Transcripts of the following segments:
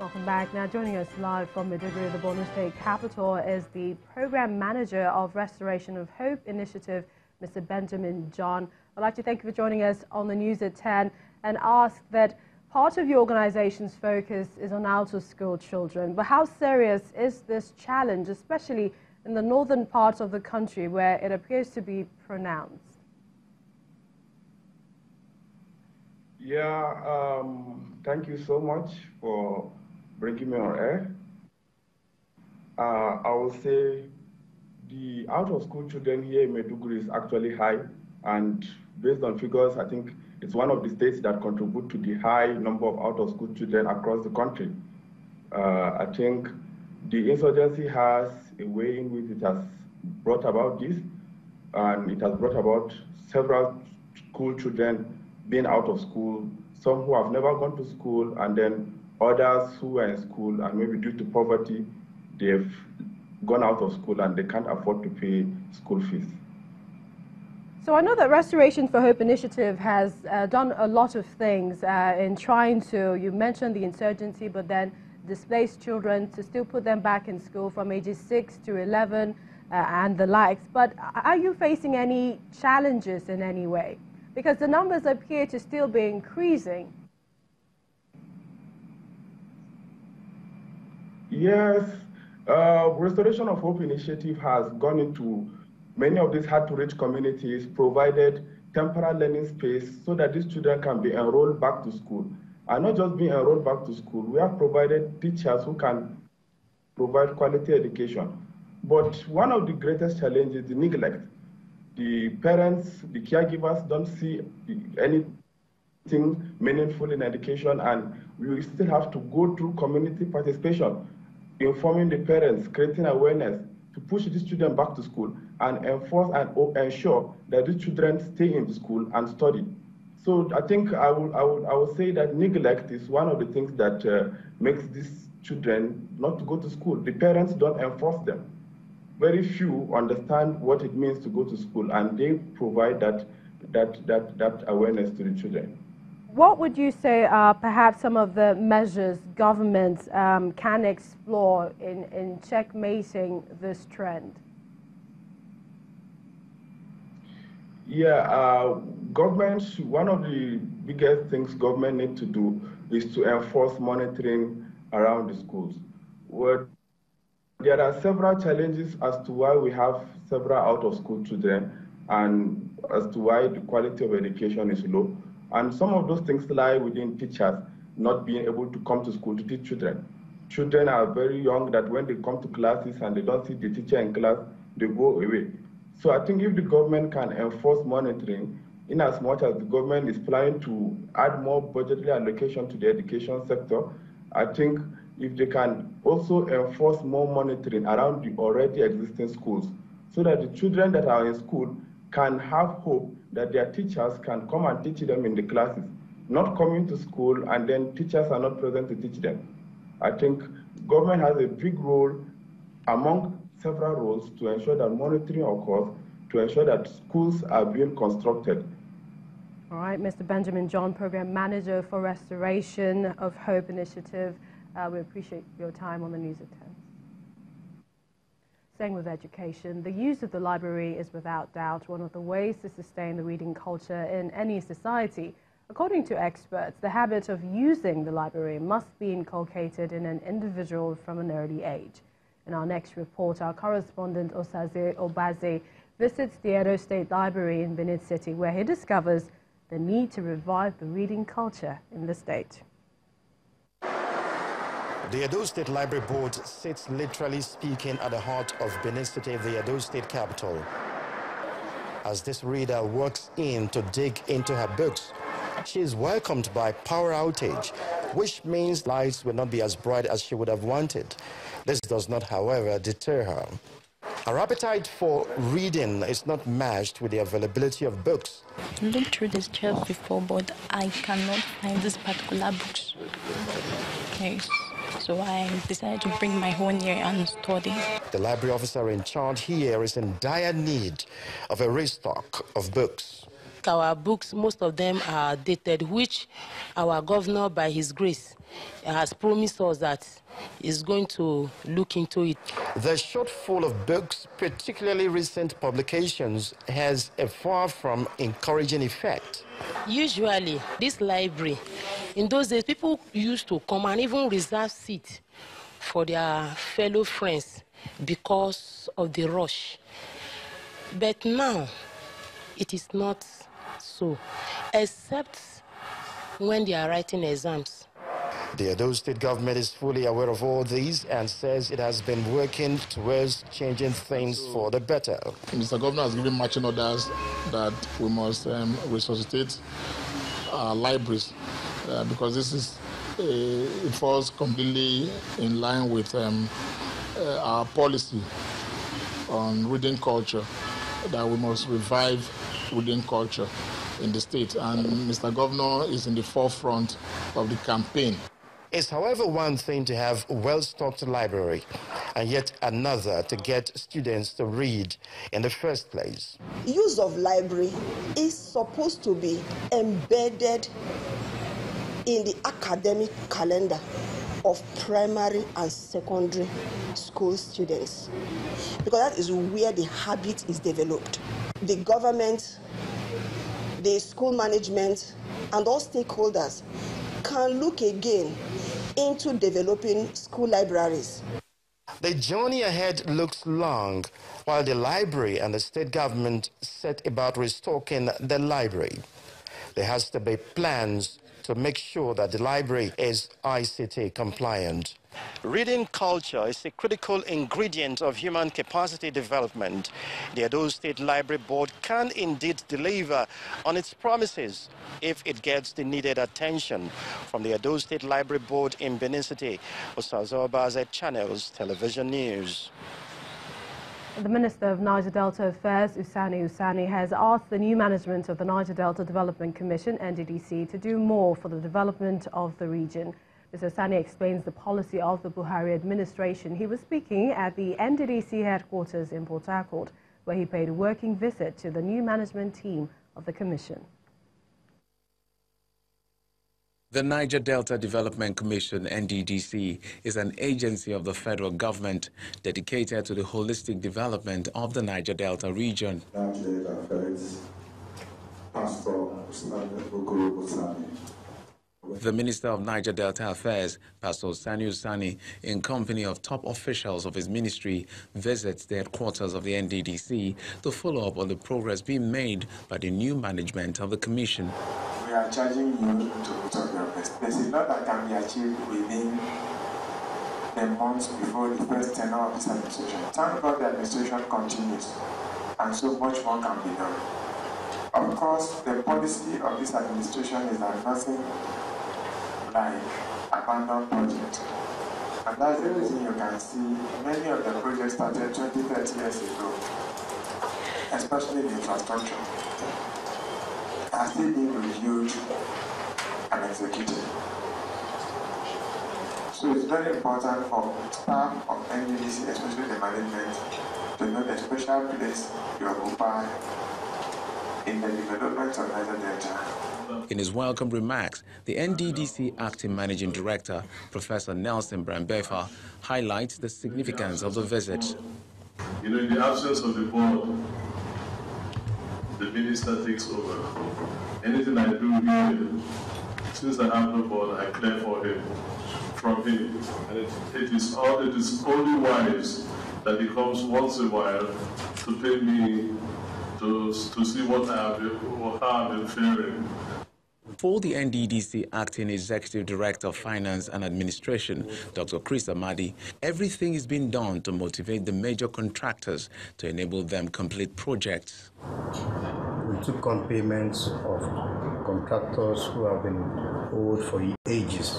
Welcome back. Now joining us live from Maiduguri, the Borno State capital, is the Program Manager of Restoration of Hope Initiative, Mr. Benjamin John. I'd like to thank you for joining us on the News at 10 and ask that part of your organization's focus is on out-of-school children. But how serious is this challenge, especially in the northern parts of the country where it appears to be pronounced? Yeah, thank you so much for bringing me on air. I will say the out-of-school children here in Maiduguri is actually high, and based on figures, I think it's one of the states that contribute to the high number of out-of-school children across the country. I think the insurgency has a way in which it has brought about this, and it has brought about several school children being out of school, some who have never gone to school, and then others who are in school and maybe due to poverty, they've gone out of school and they can't afford to pay school fees. So I know that Restoration for Hope Initiative has done a lot of things in trying to, you mentioned the insurgency, but then displaced children to still put them back in school from ages 6 to 11 and the likes. But are you facing any challenges in any way? Because the numbers appear to still be increasing. Yes, Restoration of Hope Initiative has gone into many of these hard-to-reach communities, provided temporary learning space so that these children can be enrolled back to school. And not just being enrolled back to school, we have provided teachers who can provide quality education. But one of the greatest challenges is the neglect. The parents, the caregivers don't see anything meaningful in education, and we still have to go through community participation, informing the parents, creating awareness to push these children back to school and enforce and ensure that these children stay in the school and study. So I think I would say that neglect is one of the things that makes these children not to go to school. The parents don't enforce them. Very few understand what it means to go to school, and they provide that awareness to the children. What would you say are perhaps some of the measures governments can explore in checkmating this trend? Yeah, governments, one of the biggest things government need to do is to enforce monitoring around the schools. There are several challenges as to why we have several out-of-school children and as to why the quality of education is low. And some of those things lie within teachers not being able to come to school to teach children. Children are very young that when they come to classes and they don't see the teacher in class, they go away. So I think if the government can enforce monitoring, in as much as the government is planning to add more budgetary allocation to the education sector, I think if they can also enforce more monitoring around the already existing schools, so that the children that are in school can have hope that their teachers can come and teach them in the classes, not coming to school and then teachers are not present to teach them. I think government has a big role among several roles to ensure that monitoring occurs, to ensure that schools are being constructed. All right, Mr. Benjamin John, Program Manager for Restoration of Hope Initiative. We appreciate your time on the News at 10. Staying with education, the use of the library is without doubt one of the ways to sustain the reading culture in any society. According to experts, the habit of using the library must be inculcated in an individual from an early age. In our next report, our correspondent Osaze Obaze visits the Edo State Library in Benin City, where he discovers the need to revive the reading culture in the state. The Edo State Library Board sits, literally speaking, at the heart of Benin City, the Edo State capital. As this reader walks in to dig into her books, she is welcomed by power outage, which means lights will not be as bright as she would have wanted. This does not, however, deter her. Her appetite for reading is not matched with the availability of books. I looked through this shelf before, but I cannot find this particular books. Yes. So I decided to bring my own here and study. The library officer in charge here is in dire need of a restock of books. our books, most of them are dated, which our governor, by his grace, has promised us that he's going to look into it. The shortfall of books, particularly recent publications, has a far from encouraging effect. Usually, this library, in those days, people used to come and even reserve seats for their fellow friends because of the rush. But now, it is not so, except when they are writing exams. The Edo State government is fully aware of all these and says it has been working towards changing things for the better. Mr. Governor has given marching orders that we must resuscitate our libraries because this is it falls completely in line with our policy on reading culture, that we must revive reading culture in the state, and Mr. Governor is in the forefront of the campaign. It's, however, one thing to have a well-stocked library and yet another to get students to read in the first place. Use of library is supposed to be embedded in the academic calendar of primary and secondary school students, because that is where the habit is developed. The government, the school management, and all stakeholders can look again into developing school libraries. The journey ahead looks long, while the library and the state government set about restocking the library. There has to be plans to make sure that the library is ICT compliant. Reading culture is a critical ingredient of human capacity development. The Edo State Library Board can indeed deliver on its promises if it gets the needed attention. From the Edo State Library Board in Benin City, Osazo Baze Channels Television News. The Minister of Niger Delta Affairs, Usani, has asked the new management of the Niger Delta Development Commission, NDDC, to do more for the development of the region. Mr. Usani explains the policy of the Buhari administration. He was speaking at the NDDC headquarters in Port Harcourt, where he paid a working visit to the new management team of the commission. The Niger Delta Development Commission, NDDC, is an agency of the federal government dedicated to the holistic development of the Niger Delta region. The Minister of Niger Delta Affairs, Pastor Usani, in company of top officials of his ministry, visits the headquarters of the NDDC to follow up on the progress being made by the new management of the Commission. We are charging you to put up your best. There's a lot that can be achieved within the months before the first tenure of this administration. Thank God the administration continues, and so much more can be done. Of course, the policy of this administration is that nothing like abandoned project. And that's the reason you can see many of the projects started 20, 30 years ago, especially the infrastructure, are still being reviewed and executed. So it's very important for staff of NDDC, especially the management, to know the special place you occupy in the development of Niger Delta. In his welcome remarks, the NDDC Acting Managing Director, Professor Nelson Brambefa, highlights the significance of the visit. You know, in the absence of the board, the minister takes over. Anything I do here, since I have no board, I clear for him, from him. And it is only wise that he comes once in a while to pay me to see what I have been, or how I've been faring. For the NDDC Acting Executive Director of Finance and Administration, Dr. Chris Amadi, everything is being done to motivate the major contractors to enable them complete projects. We took on payments of contractors who have been owed for ages.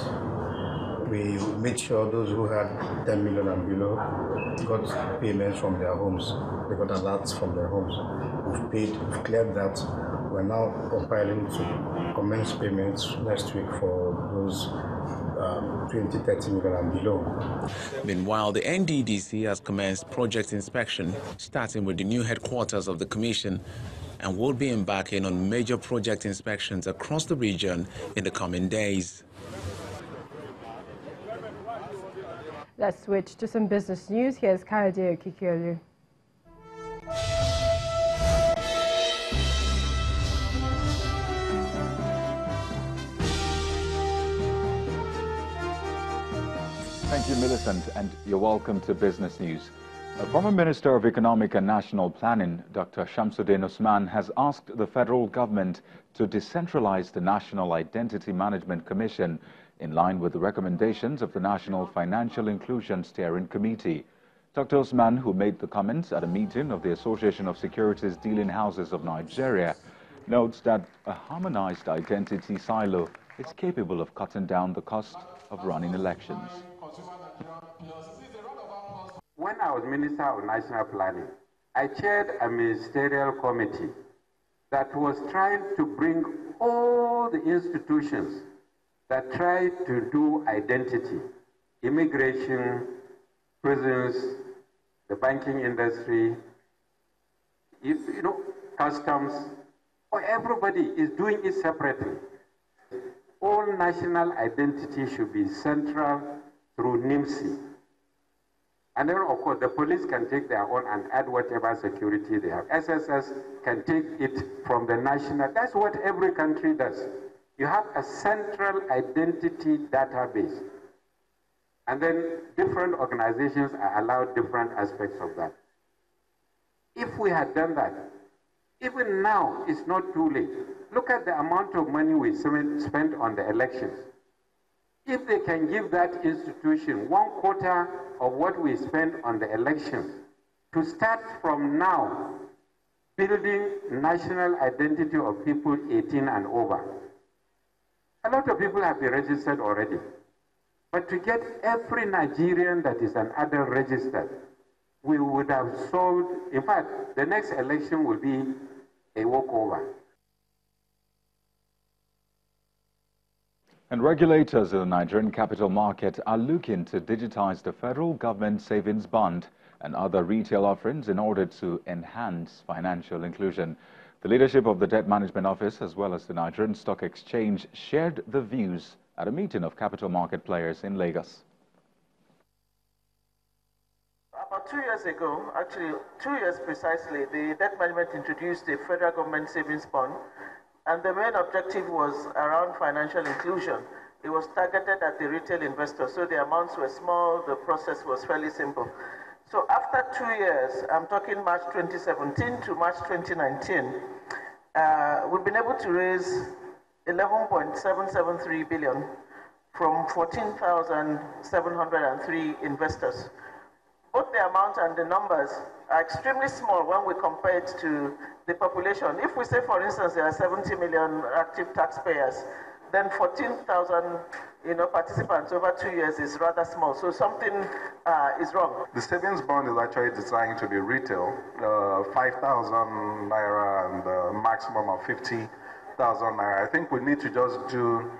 We made sure those who had 10 million and below got payments from their homes. They got alerts from their homes. We've cleared that. We're now compiling to commence payments next week for those 20, 30 million and below. Meanwhile, the NDDC has commenced project inspection, starting with the new headquarters of the Commission. and will be embarking on major project inspections across the region in the coming days. Let's switch to some business news. Here's Kayode Okikiolu. Thank you, Millicent, and you're welcome to Business News. Former Minister of Economic and National Planning, Dr. Shamsuddin Usman, has asked the federal government to decentralize the National Identity Management Commission in line with the recommendations of the National Financial Inclusion Steering Committee. Dr. Usman, who made the comments at a meeting of the Association of Securities Dealing Houses of Nigeria, notes that a harmonized identity silo is capable of cutting down the cost of running elections. When I was Minister of National Planning, I chaired a ministerial committee that was trying to bring all the institutions that try to do identity, immigration, prisons, the banking industry, customs, or everybody is doing it separately. All national identity should be central through NSE. And then, of course, the police can take their own and add whatever security they have. SSS can take it from the national. That's what every country does. You have a central identity database. And then different organizations are allowed different aspects of that. If we had done that, even now, it's not too late. Look at the amount of money we spent on the elections. If they can give that institution 1/4 of what we spend on the elections, to start from now, building national identity of people 18 and over. A lot of people have been registered already. But to get every Nigerian that is an adult registered, we would have solved, in fact, the next election will be a walkover. And regulators in the Nigerian capital market are looking to digitize the federal government savings bond and other retail offerings in order to enhance financial inclusion. The leadership of the Debt Management Office, as well as the Nigerian Stock Exchange, shared the views at a meeting of capital market players in Lagos. About 2 years ago, actually 2 years precisely, the Debt Management introduced a federal government savings bond, and the main objective was around financial inclusion. It was targeted at the retail investors, so the amounts were small, the process was fairly simple. So after 2 years, I'm talking March 2017 to March 2019, we've been able to raise 11.773 billion from 14,703 investors. Both the amount and the numbers are extremely small when we compare it to the population. If we say, for instance, there are 70 million active taxpayers, then 14,000 participants over 2 years is rather small. So something is wrong. The savings bond is actually designed to be retail, 5,000 naira and a maximum of 50,000 naira. I think we need to just do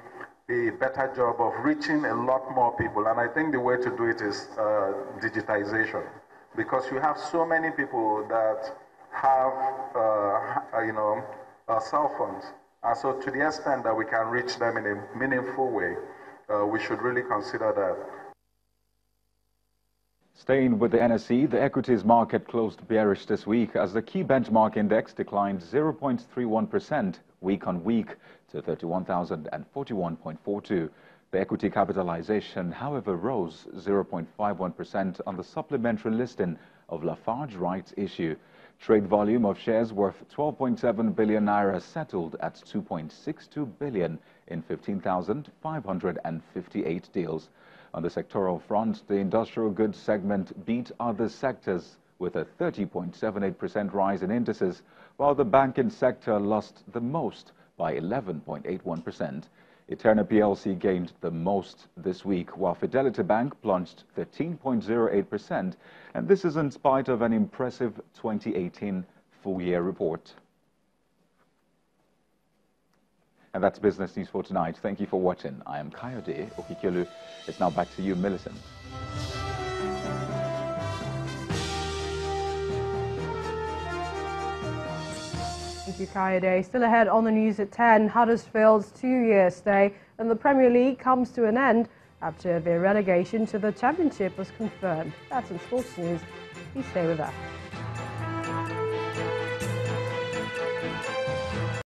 a better job of reaching a lot more people. And I think the way to do it is digitization. Because you have so many people that have, cell phones. And so to the extent that we can reach them in a meaningful way, we should really consider that. Staying with the NSE, the equities market closed bearish this week as the key benchmark index declined 0.31% week on week to 31,041.42. The equity capitalization, however, rose 0.51% on the supplementary listing of Lafarge rights issue. Trade volume of shares worth 12.7 billion naira settled at 2.62 billion in 15,558 deals. On the sectoral front, the industrial goods segment beat other sectors with a 30.78% rise in indices, while the banking sector lost the most by 11.81%. Eterna PLC gained the most this week, while Fidelity Bank plunged 13.08%, and this is in spite of an impressive 2018 full-year report. And that's Business News for tonight. Thank you for watching. I am Kayode Okikiolu. It's now back to you, Millicent. Thank you, Kayode. Still ahead on the news at 10, Huddersfield's 2-year stay in the Premier League comes to an end after their relegation to the Championship was confirmed. That's in sports news. Please stay with us.